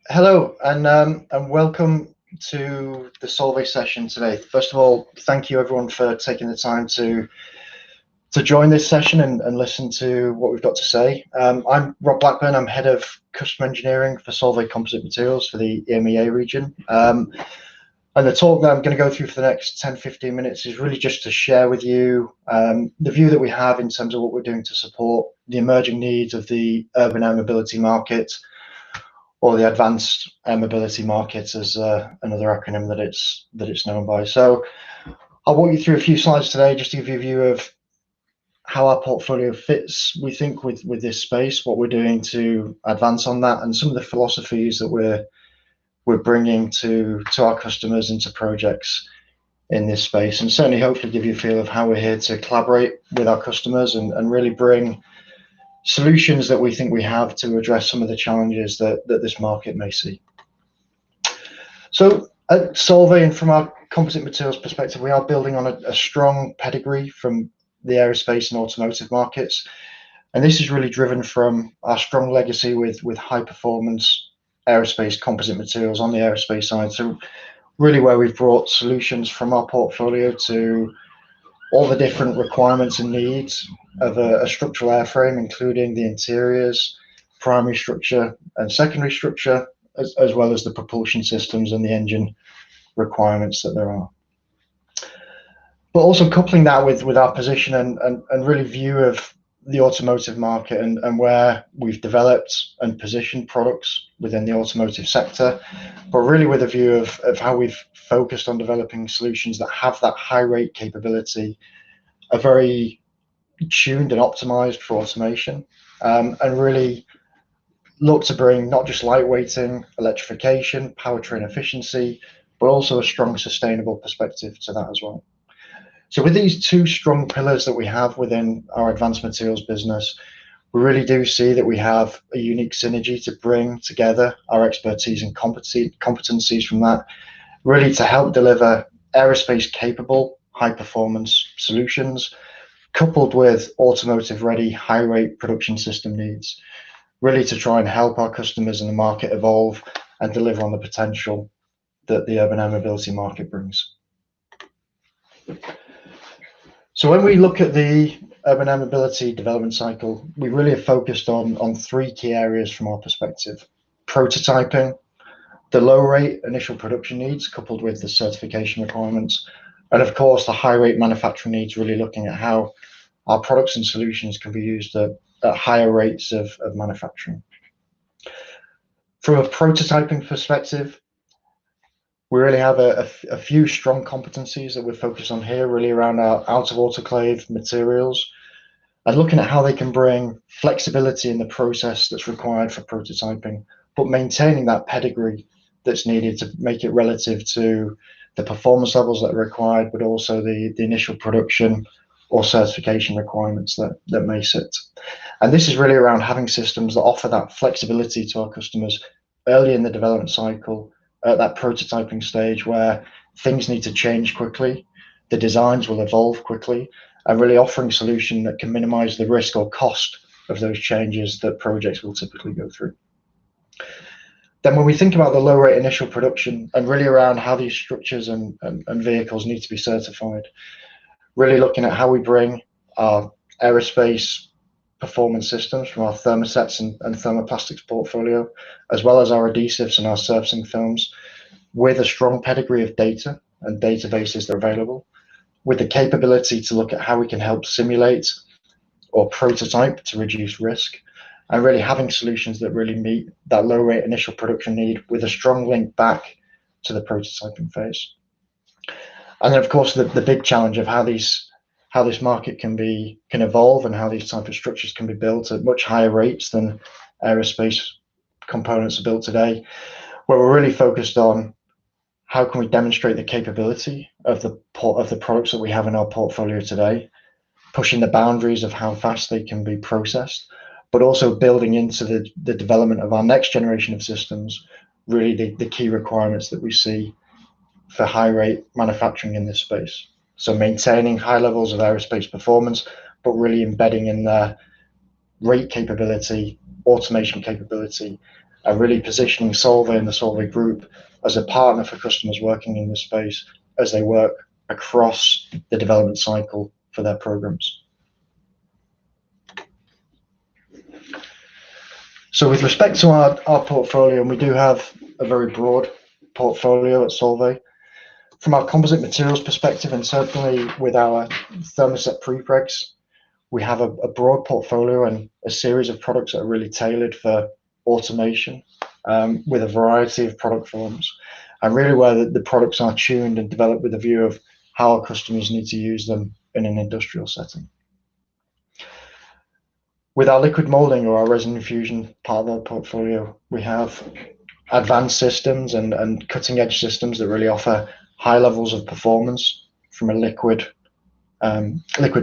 Hello, and welcome to the Solvay session today. First of all, thank you everyone for taking the time to join this session and listen to what we've got to say. I'm Rob Blackburn. I'm head of customer engineering for Solvay Composite Materials for the EMEA region. And the talk that I'm going to go through for the next 10-15 minutes is really just to share with you the view that we have in terms of what we're doing to support the emerging needs of the urban air mobility market, or the advanced air mobility market, as another acronym that it's known by. So I'll walk you through a few slides today just to give you a view of how our portfolio fits, we think, with this space, what we're doing to advance on that, and some of the philosophies that we're bringing to our customers and to projects in this space, and certainly hopefully give you a feel of how we're here to collaborate with our customers and really bring solutions that we think we have to address some of the challenges that this market may see. So at Solvay, and from our composite materials perspective, we are building on a strong pedigree from the aerospace and automotive markets. And this is really driven from our strong legacy with high performance aerospace composite materials on the aerospace side. So really where we've brought solutions from our portfolio to all the different requirements and needs of a structural airframe, including the interiors, primary structure and secondary structure, as well as the propulsion systems and the engine requirements that there are. But also coupling that with our position and really view of the automotive market and where we've developed and positioned products within the automotive sector, but really with a view of how we've focused on developing solutions that have that high rate capability, are very tuned and optimized for automation, and really look to bring not just lightweighting, electrification, powertrain efficiency, but also a strong sustainable perspective to that as well. So with these two strong pillars that we have within our advanced materials business, we really do see that we have a unique synergy to bring together our expertise and competencies from that, really to help deliver aerospace capable, high performance solutions, coupled with automotive ready, high rate production system needs, really to try and help our customers in the market evolve and deliver on the potential that the urban air mobility market brings. So when we look at the urban air mobility development cycle, we really have focused on three key areas from our perspective: prototyping, the low rate initial production needs coupled with the certification requirements, and of course the high rate manufacturing needs, really looking at how our products and solutions can be used at higher rates of manufacturing. From a prototyping perspective, we really have a few strong competencies that we're focused on here, really around our out of autoclave materials and looking at how they can bring flexibility in the process that's required for prototyping, but maintaining that pedigree that's needed to make it relative to the performance levels that are required, but also the initial production or certification requirements that may sit. And this is really around having systems that offer that flexibility to our customers early in the development cycle, at that prototyping stage where things need to change quickly, the designs will evolve quickly, and really offering a solution that can minimize the risk or cost of those changes that projects will typically go through. Then when we think about the low rate initial production and really around how these structures and vehicles need to be certified, really looking at how we bring our aerospace performance systems from our thermosets and thermoplastics portfolio, as well as our adhesives and our surfacing films, with a strong pedigree of data and databases that are available, with the capability to look at how we can help simulate or prototype to reduce risk, and really having solutions that really meet that low rate initial production need with a strong link back to the prototyping phase. And then of course the big challenge of how this market can evolve and how these type of structures can be built at much higher rates than aerospace components are built today, where we're really focused on how can we demonstrate the capability of the products that we have in our portfolio today, pushing the boundaries of how fast they can be processed, but also building into the development of our next generation of systems, really the key requirements that we see for high rate manufacturing in this space. So maintaining high levels of aerospace performance, but really embedding in their rate capability, automation capability, and really positioning Solvay and the Solvay Group as a partner for customers working in this space as they work across the development cycle for their programs. So with respect to our portfolio, and we do have a very broad portfolio at Solvay, from our composite materials perspective, and certainly with our thermoset prepregs, we have a broad portfolio and a series of products that are really tailored for automation, with a variety of product forms, and really where the products are tuned and developed with a view of how our customers need to use them in an industrial setting. With our liquid moulding or our resin infusion part of our portfolio, we have advanced systems and cutting edge systems that really offer high levels of performance from a liquid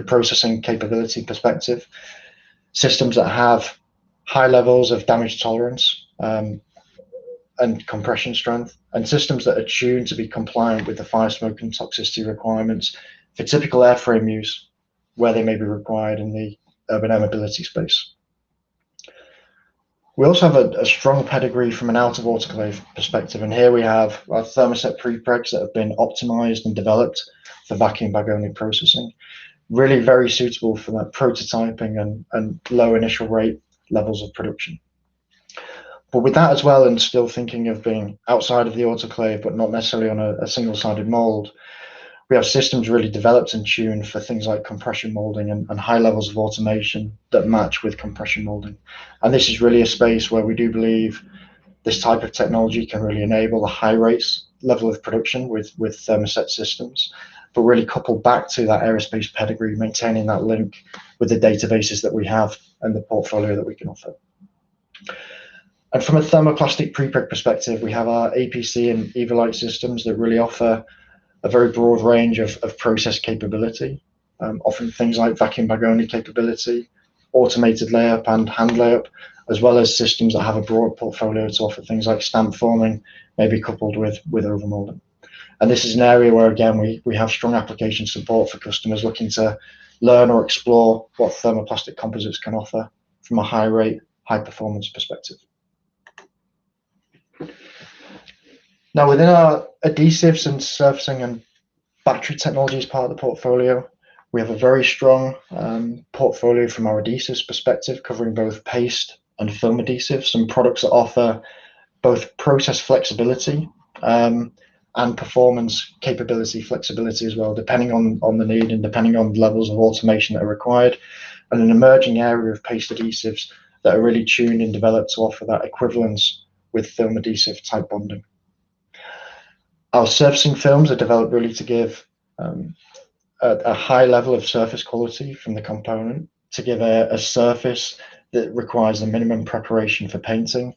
processing capability perspective, systems that have high levels of damage tolerance and compression strength, and systems that are tuned to be compliant with the fire, smoke and toxicity requirements for typical airframe use where they may be required in the urban air mobility space. We also have a strong pedigree from an out of autoclave perspective, and here we have our thermoset prepregs that have been optimized and developed for vacuum bag only processing, really very suitable for that prototyping and low initial rate levels of production. But with that as well, and still thinking of being outside of the autoclave but not necessarily on a single-sided mold, we have systems really developed and tuned for things like compression molding and high levels of automation that match with compression molding. And this is really a space where we do believe this type of technology can really enable a high rates level of production with thermoset systems, but really coupled back to that aerospace pedigree, maintaining that link with the databases that we have and the portfolio that we can offer. And from a thermoplastic prepreg perspective, we have our APC and Evolite systems that really offer a very broad range of process capability, often things like vacuum bag only capability, automated layup and hand layup, as well as systems that have a broad portfolio to offer things like stamp forming, maybe coupled with overmolding. And this is an area where, again, we have strong application support for customers looking to learn or explore what thermoplastic composites can offer from a high rate, high performance perspective. Now, within our adhesives and surfacing and battery technologies part of the portfolio, we have a very strong portfolio from our adhesives perspective, covering both paste and film adhesives, and products that offer both process flexibility and performance capability flexibility as well, depending on the need and depending on the levels of automation that are required, and an emerging area of paste adhesives that are really tuned and developed to offer that equivalence with film adhesive type bonding. Our surfacing films are developed really to give a high level of surface quality from the component, to give a surface that requires the minimum preparation for painting,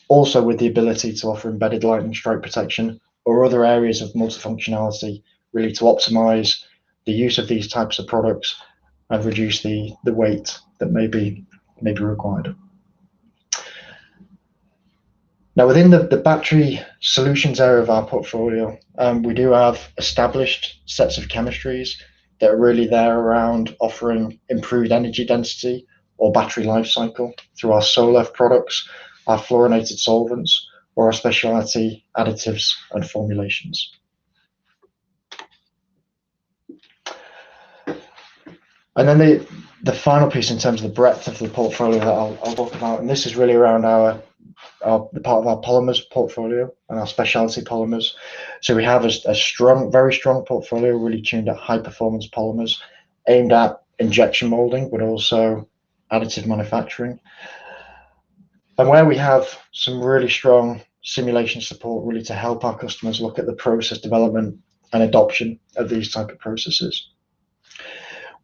also with the ability to offer embedded lightning strike protection or other areas of multifunctionality, really to optimize the use of these types of products and reduce the weight that may be required. Now, within the battery solutions area of our portfolio, we do have established sets of chemistries that are really there around offering improved energy density or battery life cycle through our Solef products, our fluorinated solvents, or our specialty additives and formulations. And then the final piece in terms of the breadth of the portfolio that I'll talk about, and this is really around the part of our polymers portfolio and our specialty polymers. So we have a very strong portfolio, really tuned at high performance polymers, aimed at injection molding, but also additive manufacturing. And where we have some really strong simulation support, really to help our customers look at the process development and adoption of these type of processes.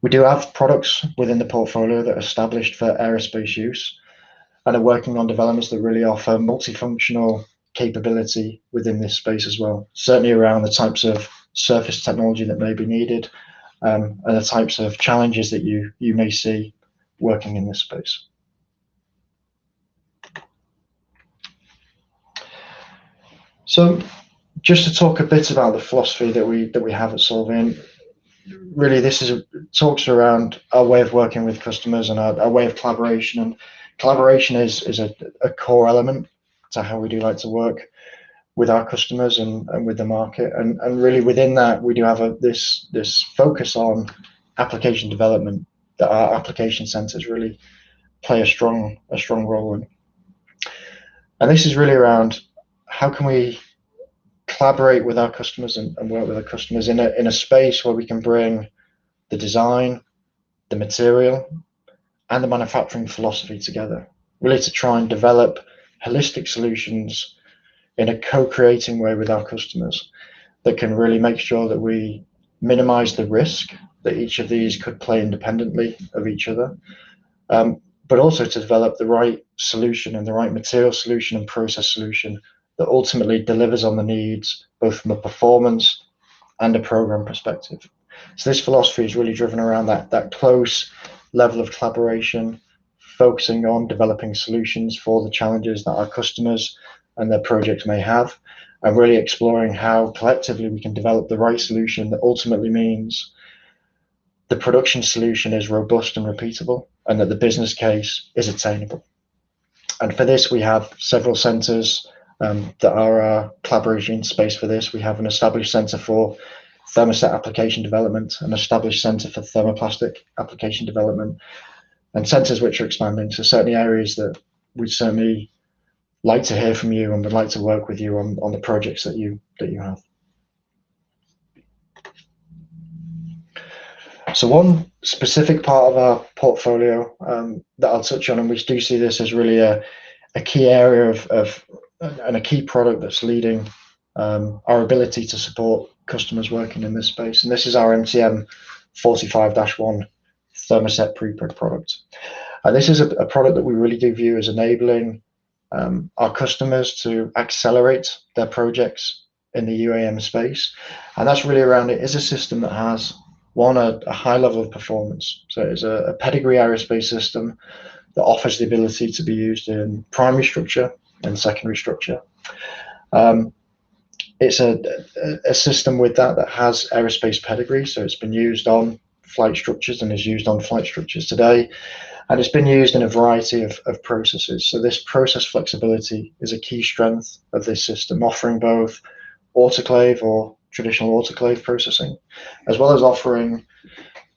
We do have products within the portfolio that are established for aerospace use and are working on developments that really offer multifunctional capability within this space as well, certainly around the types of surface technology that may be needed and the types of challenges that you may see working in this space. So just to talk a bit about the philosophy that we have at Solvay, and really this talks around our way of working with customers and our way of collaboration. And collaboration is a core element to how we do like to work with our customers and with the market. And really within that, we do have this focus on application development that our application centers really play a strong role in. And this is really around how can we collaborate with our customers and work with our customers in a space where we can bring the design, the material, and the manufacturing philosophy together, really to try and develop holistic solutions in a co-creating way with our customers that can really make sure that we minimize the risk that each of these could play independently of each other, but also to develop the right solution and the right material solution and process solution that ultimately delivers on the needs, both from a performance and a program perspective. So this philosophy is really driven around that close level of collaboration, focusing on developing solutions for the challenges that our customers and their projects may have, and really exploring how collectively we can develop the right solution that ultimately means the production solution is robust and repeatable, and that the business case is attainable. And for this, we have several centers that are our collaboration space for this. We have an established center for thermoset application development, an established center for thermoplastic application development, and centers which are expanding. So certainly areas that we'd certainly like to hear from you and would like to work with you on the projects that you have. So one specific part of our portfolio that I'll touch on, and we do see this as really a key area of and a key product that's leading our ability to support customers working in this space. And this is our MTM 45-1 thermoset prepreg product. And this is a product that we really do view as enabling our customers to accelerate their projects in the UAM space. And that's really around it is a system that has a high level of performance. So it's a pedigree aerospace system that offers the ability to be used in primary structure and secondary structure. It's a system with that has aerospace pedigree, so it's been used on flight structures and is used on flight structures today, and it's been used in a variety of processes. So this process flexibility is a key strength of this system, offering both autoclave or traditional autoclave processing, as well as offering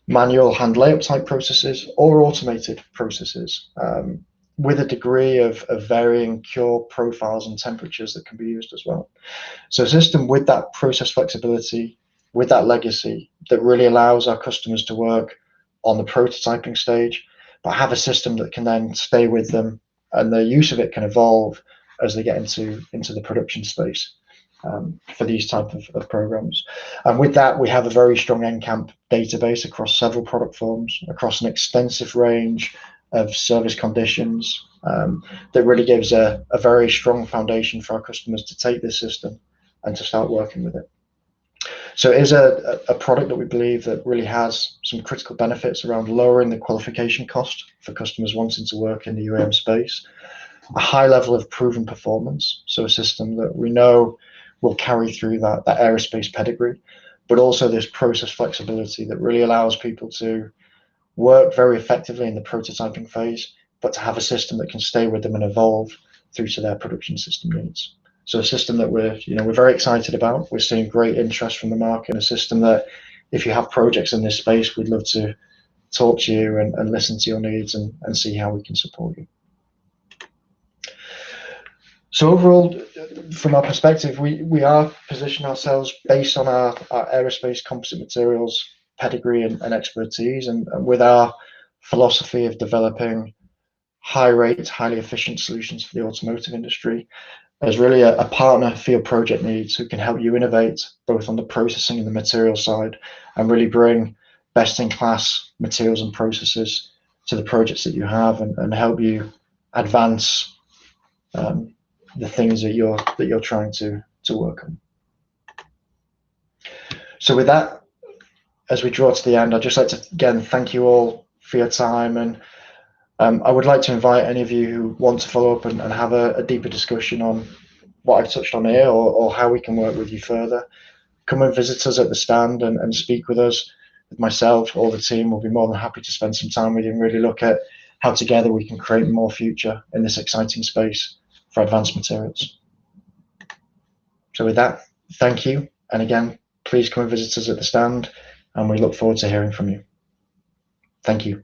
manual hand layup type processes or automated processes with a degree of varying cure profiles and temperatures that can be used as well. So a system with that process flexibility, with that legacy, that really allows our customers to work on the prototyping stage, but have a system that can then stay with them, and the use of it can evolve as they get into the production space for these type of programs. And with that, we have a very strong NCAMP database across several product forms, across an extensive range of service conditions that really gives a very strong foundation for our customers to take this system and to start working with it. So it is a product that we believe that really has some critical benefits around lowering the qualification cost for customers wanting to work in the UAM space, a high level of proven performance, so a system that we know will carry through that aerospace pedigree, but also this process flexibility that really allows people to work very effectively in the prototyping phase, but to have a system that can stay with them and evolve through to their production system needs. So a system that we're very excited about. We're seeing great interest from the market, and a system that if you have projects in this space, we'd love to talk to you and listen to your needs and see how we can support you. So overall, from our perspective, we are positioning ourselves based on our aerospace composite materials pedigree and expertise, and with our philosophy of developing high rate, highly efficient solutions for the automotive industry, as really a partner for your project needs who can help you innovate both on the processing and the material side, and really bring best in class materials and processes to the projects that you have, and help you advance the things that you're trying to work on. So with that, as we draw to the end, I'd just like to again thank you all for your time, and I would like to invite any of you who want to follow up and have a deeper discussion on what I've touched on here, or how we can work with you further. Come and visit us at the stand and speak with us. With myself or the team, we'll be more than happy to spend some time with you and really look at how together we can create more future in this exciting space for advanced materials. So with that, thank you. And again, please come and visit us at the stand, and we look forward to hearing from you. Thank you.